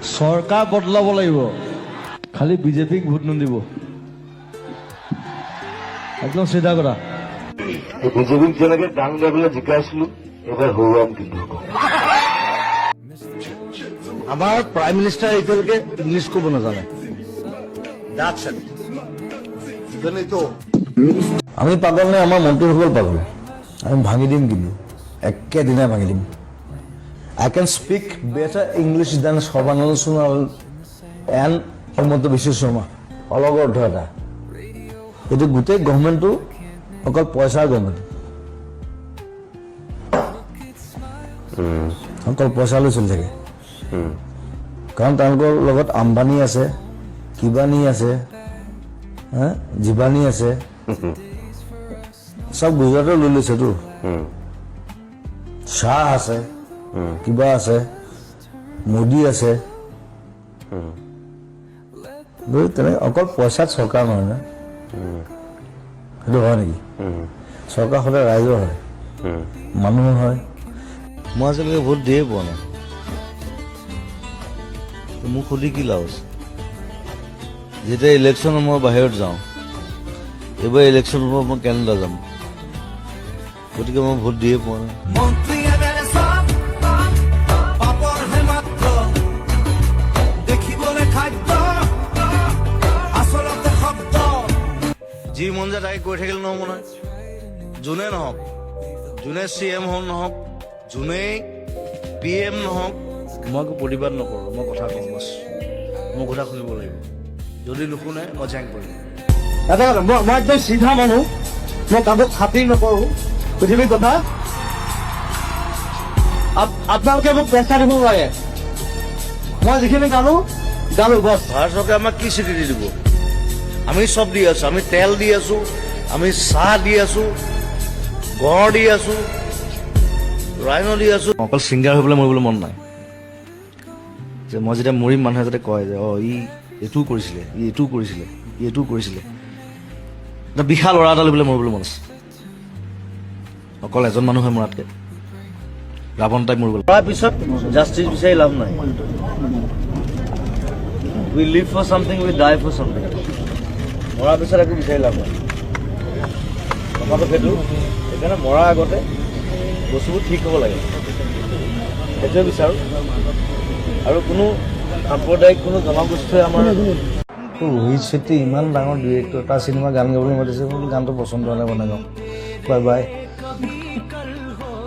চৰকাৰ বদলাব লাগিব, খালি বিজেপিক ভোট নিদিব। একদম চিধা কথা। বিজেপিক যেনেকে গান গাবলৈ জিকাইছিলো এবাৰ হৰুৱাম কিন্তু আমাৰ প্ৰাইম মিনিষ্টাৰ এতিয়ালৈকে ইংলিছ ক'ব নাজানে। আমি পাগল নে আমাৰ মন্ত্ৰীসকল পাগল? আমি ভাঙি দিম কিন্তু একেদিনাই ভাঙি দিম। I can speak better English than Sarbanand Sonowal and Himanta Biswa Sharma. অলগৰ অৰ্থ এটা। এইটো গোটেই গভৰ্ণমেণ্টটো অকল পইচাৰ গভৰ্ণমেণ্ট, অকল পইচা লৈ চলি থাকে। কাৰণ তেওঁলোকৰ লগত আম্বানী আছে, কিবানী আছে, জীৱানী আছে, চব গুজৰাটৰ লৈ লৈছেতো। শ্বাহ আছে, কিবা আছে, মোদী আছে। তেনেকে অকল পইচাত চৰকাৰ নহয় না, সেইটো হয় নেকি? চৰকাৰ সদায় ৰাইজৰ হয়, মানুহৰ হয়। মই আজিলৈকে ভোট দিয়ে পোৱা নাই, মোক সুধি কি লাভ আছে? যেতিয়া ইলেকশ্যনত মই বাহিৰত যাওঁ, এইবাৰ ইলেকশ্যনৰ পৰা মই কেনেডা যাম, গতিকে মই ভোট দিয়ে পোৱা নাই। যি মন যায় তাকে কৈ থাকিলে নহ'ব নহয়। যোনে নহওক, যোনে CM নহওক, যোনেই PM নহওক, মই একো প্ৰতিবাদ নকৰোঁ, মই কথা কওঁ বাছ। মোৰ কথা শুনিব লাগিব, যদি নুশুনে মই জেং কৰিম। এটা কথা, মই একদম চিধা মানুহ, মই কাকো খাতিৰ নকৰোঁ পৃথিৱীৰ কথা। আপোনালোকে মোক প্ৰেছাৰ দিব লাগে, মই যিখিনি জানো বছ। ভাৰত চৰকাৰে আমাক কি স্বীকৃতি দিব? আমি চব দি আছো, আমি তেল দি আছো, আমি চাহ দি আছো, গড় দি আছো, ৰাইন দি আছো। অকল ছিংগাৰ হৈ পেলাই মৰিবলৈ মন নাই, যে মই যেতিয়া মৰিম মানুহে যাতে কয় যে ই এইটোও কৰিছিলে, ই এইটোও কৰিছিলে, ই এইটোও কৰিছিলে। এটা বিশাল ল'ৰা এটা লৈ পেলাই মৰিবলৈ মন আছে, অকল এজন মানুহে মৰাতকে ৰাৱণ টাইপ মৰিবলৈ। তাৰ পিছত জাষ্টিচ বিচাৰি লাভ নাই। We live for something, we die for something. মৰাৰ পিছত একো বিচাৰি লাভ নাই, কথাটো সেইটো। সেইকাৰণে মৰাৰ আগতে বস্তুবোৰ ঠিক হ'ব লাগে, সেইটোৱে বিচাৰোঁ। আৰু কোনো সাম্প্ৰদায়িক কোনো জনগোষ্ঠীয়ে আমাৰ ৰোহিত ছেট্টি ইমান ডাঙৰ ডিৰেক্টৰ, তাৰ চিনেমা গান গাবলৈ মাতিছে, মোৰ গানটো পচন্দ হ'লে বনাই যাওঁ, বাই বাই।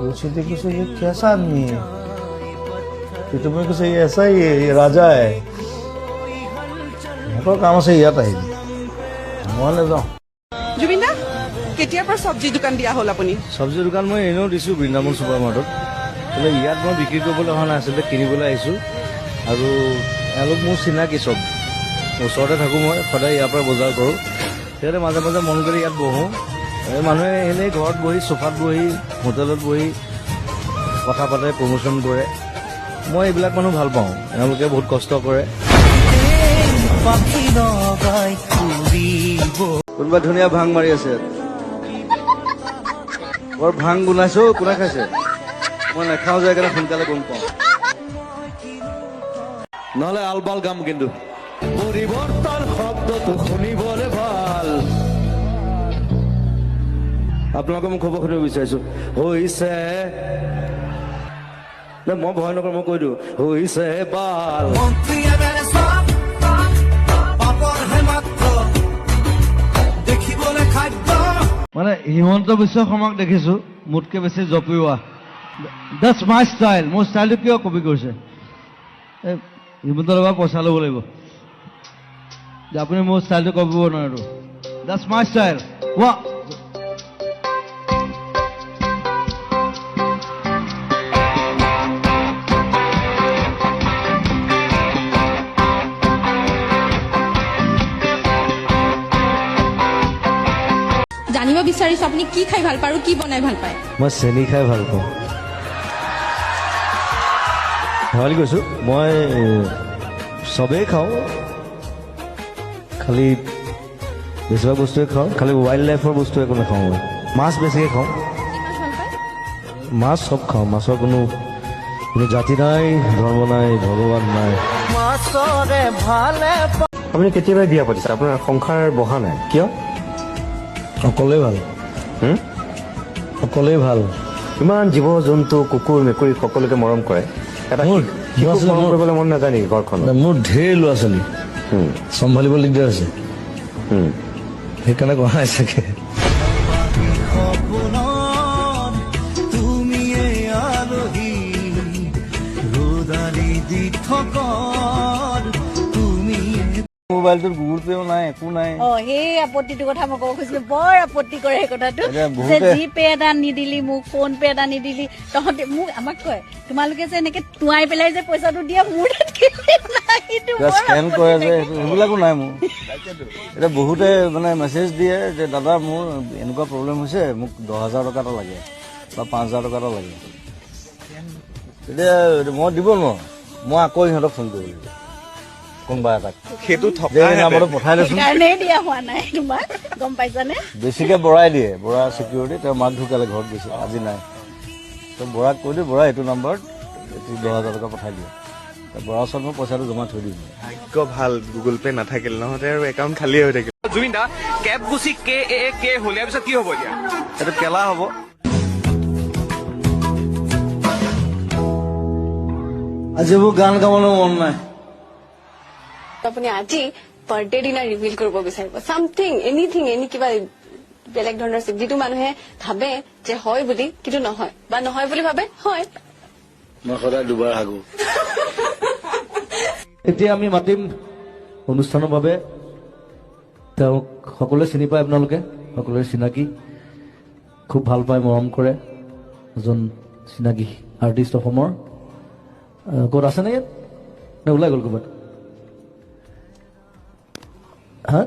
ৰোহিত ছেট্টি কৈছে যে কেঁচা আদমি, তুমি কৈছে এছা হি ৰাজা হে, সিহঁতৰ কাম আছে ইয়াত আহিবি, মই নাযাওঁ। জুবিন দা, কেতিয়াৰ পৰা চব্জি দোকান দিয়া হ'ল আপুনি? চব্জি দোকান মই এনেও দিছোঁ বৃন্দাবন ছুপাৰ মাৰ্টত, কিন্তু ইয়াত মই বিক্ৰী কৰিবলৈ অহা নাই, আচলতে কিনিবলৈ আহিছোঁ। আৰু এওঁলোক মোৰ চিনাকি চব, ওচৰতে থাকোঁ, মই সদায় ইয়াৰ পৰা বজাৰ কৰোঁ। সেইকাৰণে মাজে মাজে মন কৰি ইয়াত বহোঁ। এই মানুহে এনেই ঘৰত বহি, চোফাত বহি, হোটেলত বহি কথা পাতে, প্ৰমোশ্যন কৰে। মই এইবিলাক মানুহ ভাল পাওঁ, এওঁলোকে বহুত কষ্ট কৰে। কোনোবা ধুনীয়া ভাং মাৰি আছে, বৰ ভাং গুনাইছো, কোনে খাইছে? মই নাখাওঁ যে, সেইকাৰণে সোনকালে গম পাওঁ, নহ'লে আলবাল গাম। কিন্তু পৰিৱৰ্তন শব্দটো শুনিবলৈ ভাল। আপোনালোকে মোক খবৰ সুধিব বিচাৰিছো, হৈছে মই ভয় নকৰোঁ, মই কৈ দিওঁ হৈছে বাল। মানে হিমন্ত বিশ্ব শৰ্মাক দেখিছো মোতকে বেছি জপিওৱা। That's my style. মোৰ ষ্টাইলটো কিয় কপি কৰিছে? হিমন্ত লগত পইচা ল'ব লাগিব যে আপুনি মোৰ ষ্টাইলটো কপি কৰিব নোৱাৰে। That's my style. জানিব বিচাৰিছো আপুনি কি খাই ভাল পায় আৰু কি বনাই ভাল পায়? মই চেনি খাই ভাল পাওঁ। ধেমালি কৈছোঁ, মই চবেই খাওঁ, খালি বেছিভাগ বস্তুৱে খাওঁ, খালি ৱাইল্ড লাইফৰ বস্তু একো নাখাওঁ। মই মাছ বেছিকৈ খাওঁ, মাছ চব খাওঁ, মাছৰ কোনো জাতি নাই, ধৰ্ম নাই, ভগৱান নাই। আপুনি কেতিয়াবা বিয়া পাতিছে আপোনাৰ সংসাৰ বহা নাই কিয় সকলোৱে ভাল সকলোৱে ভাল ইমান জীৱ জন্তু কুকুৰ মেকুৰী সকলোকে মৰম কৰে এটা শিশুক মৰম কৰিবলৈ মন নাযায় নেকি ঘৰখনত মোৰ ঢেৰ ল'ৰা ছোৱালী চম্ভালিব দিগদাৰ হৈছে সেইকাৰণে কোৱা নাই চাগে মোবাইলটোত গুগল পেও নাই একো নাই সেই আপত্তিটোৰ কথা মই ক'ব খুজিছিলো বৰ আপত্তি কৰে সেই কথাটো এতিয়া যে বহুতে- জি পে এটা নিদিলি মোক ফোন পে এটা নিদিলি তহঁতে মোক আমাক কয় তোমালোকে যে এনেকে টুৱাই পেলাই যে পইচাটো দিয়া মোৰ তাত নাই সেইটো বৰ স্কেন আপত্তি কৰে যে লাগে। সেইবিলাকো নাই মোৰ এতিয়া বহুতে মানে মেছেজ দিয়ে যে দাদা মোৰ এনেকুৱা প্ৰব্লেম হৈছে মোক 10,000 টকা এটা লাগে বা 5,000 টকা এটা লাগে এতিয়া মই দিব নোৱাৰো মই আকৌ সিহঁতক ফোন কৰিব লাগিব কোনোবা এটাক সেইটো যে এই নাম্বাৰটো পঠাই দেচোন সেইকাৰণেই দিয়া হোৱা নাই তোমাৰ গম পাইছানে বেছিকে বঢ়াই দিয়ে বৰা চিকিউৰিটি তেওঁ মাক ঢুকালে ঘৰত গৈছে আজি নাই তো বৰাক কৈ দিওঁ বৰা এইটো নাম্বাৰত 10,000 টকা পঠাই দিয়ে বৰা ওচৰত মই পইচাটো জমা থৈ দিম ভাগ্য ভাল গুগল পে নাথাকিল নহ'লে আৰু একাউণ্ট খালী হৈ থাকিল জুবিন দা কেব গুচি কে হ'ল ইয়াৰ পিছত কি হ'ব এতিয়া এইটো কেলা হ'ব আজি মোৰ গান গাবলৈ মন নাই আপুনি আজি বাৰ্থডে দিনা ৰিভিল কৰিব বিচাৰিব চামথিং এনিথিং এনি কিবা বেলেগ ধৰণৰ যিটো মানুহে ভাবে যে হয় বুলি কিন্তু নহয় বা নহয় বুলি ভাবে হয় মই সদায় দুবাৰ হাগো এতিয়া আমি মাতিম অনুষ্ঠানৰ বাবে তেওঁক সকলোৱে চিনি পায় আপোনালোকে সকলোৱে চিনাকি খুব ভাল পায় মৰম কৰে এজন চিনাকি আৰ্টিষ্ট অসমৰ ক'ত আছে নে ইয়াত নে ওলাই গ'ল ক'ৰবাত হা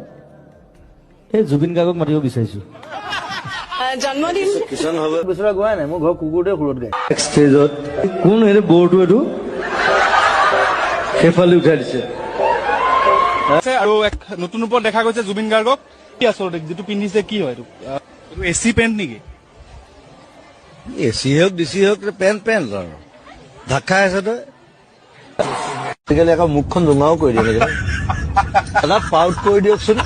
এই জুবিন গাৰ্গক মাতিব বিচাৰিছো জন্মদিন কিষণ হ'ব বিচৰা গোৱাই নাই মোৰ ঘৰ কুকুৰটোৱে সুৰত গায় ষ্টেজত কোন এইটো বৰটো এইটো সেইফালে উঠাই দিছে আৰু এক নতুন ৰূপত দেখা গৈছে জুবিন গাৰ্গক কি আচলতে যিটো পিন্ধিছে কি হয় এইটো এচি পেণ্ট নেকি এচি হওক ডিচি হওক পেণ্ট আৰু ঢাকা আছে তই আজিকালি আকৌ মুখখন জোঙাও কৰি দিয়ে এটা পাউট কৰি দিয়কচোন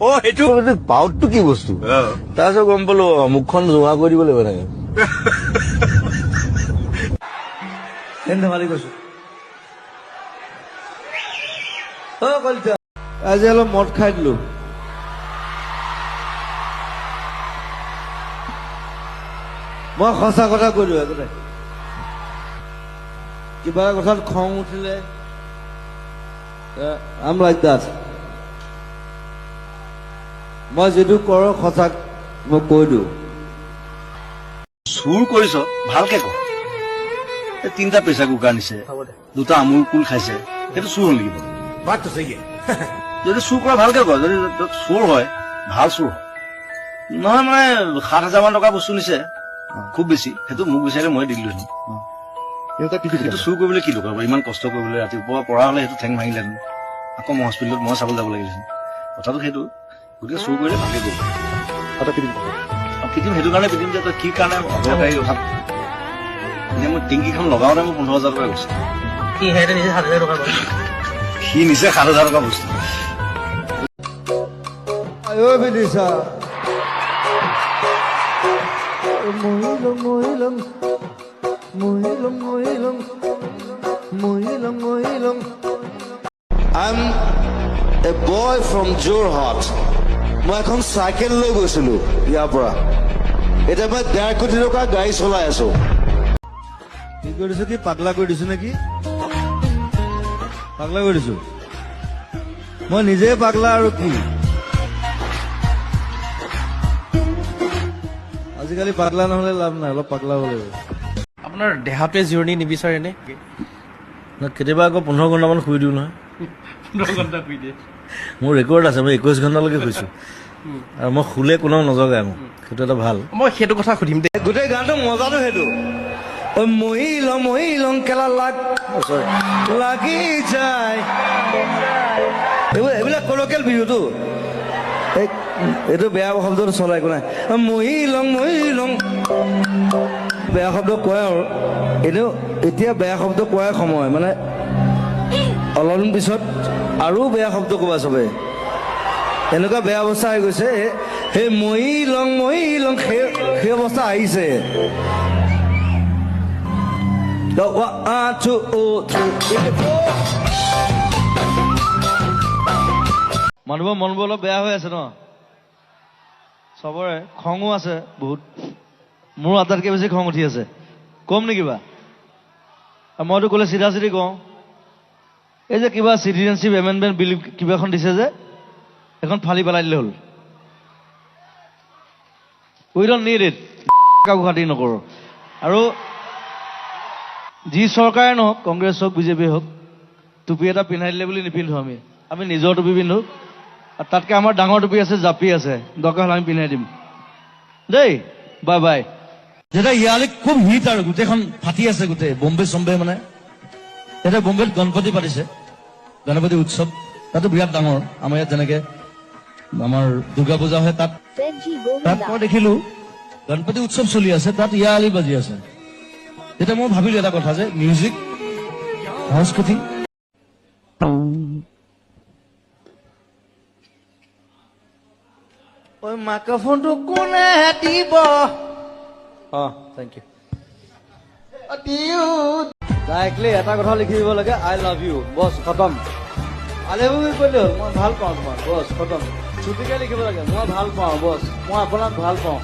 অ সেইটো পাউটটো কি বস্তু তাৰপিছত গম পালো মুখখন জোঙা কৰি দিব লাগিব এনেকে ধেমালি কৈছো আজি অলপ মদ খাই দিলো মই সঁচা কথা কৈ দিওঁ একো নাই কিবা কথাত খং উঠিলে আম লাইক দাট মই যিটো কৰো সঁচাক মই কৈ দিওঁ চুৰ কৰিছ ভালকে ক তিনিটা প্ৰেচাৰ কুকাৰ নিছে দুটা আমুল কুল খাইছে সেইটো চুৰ হ'ল নেকি বাটটো চাগে যদি চুৰ কৰা ভালকে ক যদি চুৰ হয় ভাল চুৰ হয় নহয় মানে 7,000 মান টকা বস্তু নিছে খুব বেছি সেইটো মোক বিচাৰিলে মই দিলো সেইটো চুৰ কৰিবলৈ কি দৰকাৰ ইমান কষ্ট কৰিবলৈ ৰাতিপুৱা পৰা হলে সেইটো ঠেং ভাঙিলেহেঁতেন আকৌ মই হস্পিটেলত মই চাবলৈ যাব লাগিলেহেঁতেন কথাটো সেইটো গতিকে চুৰ কৰিলে ভালকে কৰিব পিটিম সেইটো কাৰণে পিটিম যে তই কি কাৰণে অদৰকাৰী কথা এতিয়া মই টেংকিখন লগাওঁতে মোৰ 15,000 টকা গৈছে সি নিছে 7,000 টকা বস্তু I'm a boy from Jorhat. মই এখন চাইকেল লৈ গৈছিলো ইয়াৰ পৰা এতিয়া মই 1.5 কোটি টকা গাড়ী চলাই আছো কি কৰিছো কি পাগলা কৰি দিছো নেকি পাগলা কৰি দিছো মই নিজে পাগলা আৰু কি আজিকালি পাগলা নহলে লাভ নাই অলপ পাগলা হ'ব লাগিব আপোনাৰ দেহাটোৱে জিৰণি নিবিচাৰেনে কেতিয়াবা আকৌ 15 ঘণ্টামান শুই দিওঁ নহয় 15 ঘণ্টা শুই দিয়ে মোৰ ৰেকৰ্ড আছে মই 21 ঘণ্টালৈকে শুইছো আৰু মই শুলে কোনেও নজগায় মোক সেইটো এটা ভাল মই সেইটো কথা সুধিম দে গোটেই গানটো মজাটো সেইটো মহিলং কেলা লাগি যায় এইবিলাক কলকেল বিহুটো এইটো বেয়া শব্দটো চলাই একো নাই মহিলং বেয়া শব্দ কয় আৰু এনেও এতিয়া বেয়া শব্দ কোৱাৰ সময় মানে অলপদিন পিছত আৰু বেয়া শব্দ ক'বা চবে। এনেকুৱা বেয়া অৱস্থা হৈ গৈছে, সেই মই লং সেই অৱস্থা আহিছে। মানুহৰ মনবোৰ অলপ বেয়া হৈ আছে ন, চবৰে খঙো আছে বহুত। মোৰ আটাইতকৈ বেছি খং উঠি আছে, কম নে কিবা? মইতো ক'লে চিধা চিধি কওঁ, এই যে কিবা চিটিজেনশ্বিপ এমেণ্ডমেণ্ট বিল কিবা এখন দিছে যে, এখন ফালি পেলাই দিলে হ'ল। উই ডন্ট নিড ইট, কাকো খাতি নকৰোঁ। আৰু যি চৰকাৰে নহওক, কংগ্ৰেছ হওক বিজেপি হওক, টুপি এটা পিন্ধাই দিলে বুলি নিপিন্ধো আমি নিজৰ টুপি পিন্ধো। আৰু তাতকৈ আমাৰ ডাঙৰ টুপি আছে, জাপি আছে, দৰকাৰ হ'লে আমি পিন্ধাই দিম দেই। Bye bye. যেতিয়া ইয়ালৈ খুব হিট আৰু গোটেইখন ফাটি আছে, গোটেই বম্বে চম্বে মানে। এতিয়া বম্বেত গণপতি পাতিছে, গণপতি উৎসৱ, তাতো বিৰাট ডাঙৰ। আমাৰ ইয়াত যেনেকে আমাৰ দুৰ্গা পূজা হয়, তাত মই দেখিলো গণপতি উৎসৱ চলি আছে, তাত ইয়ালি বাজি আছে। তেতিয়া মই ভাবিলো এটা কথা যে মিউজিক সংস্কৃতি। মাইক্ৰফোনটো কোনে দিব? Thank U. ডাইৰেক্টলি এটা কথা লিখি দিব লাগে, আই লাভ ইউ, বছ খতম। আই লাভ ইউ কৰিলে হ'ল, মই ভাল পাওঁ তোমাক, বছ খতম। ছুটিকে লিখিব লাগে, মই ভাল পাওঁ বছ, মই আপোনাক ভাল পাওঁ।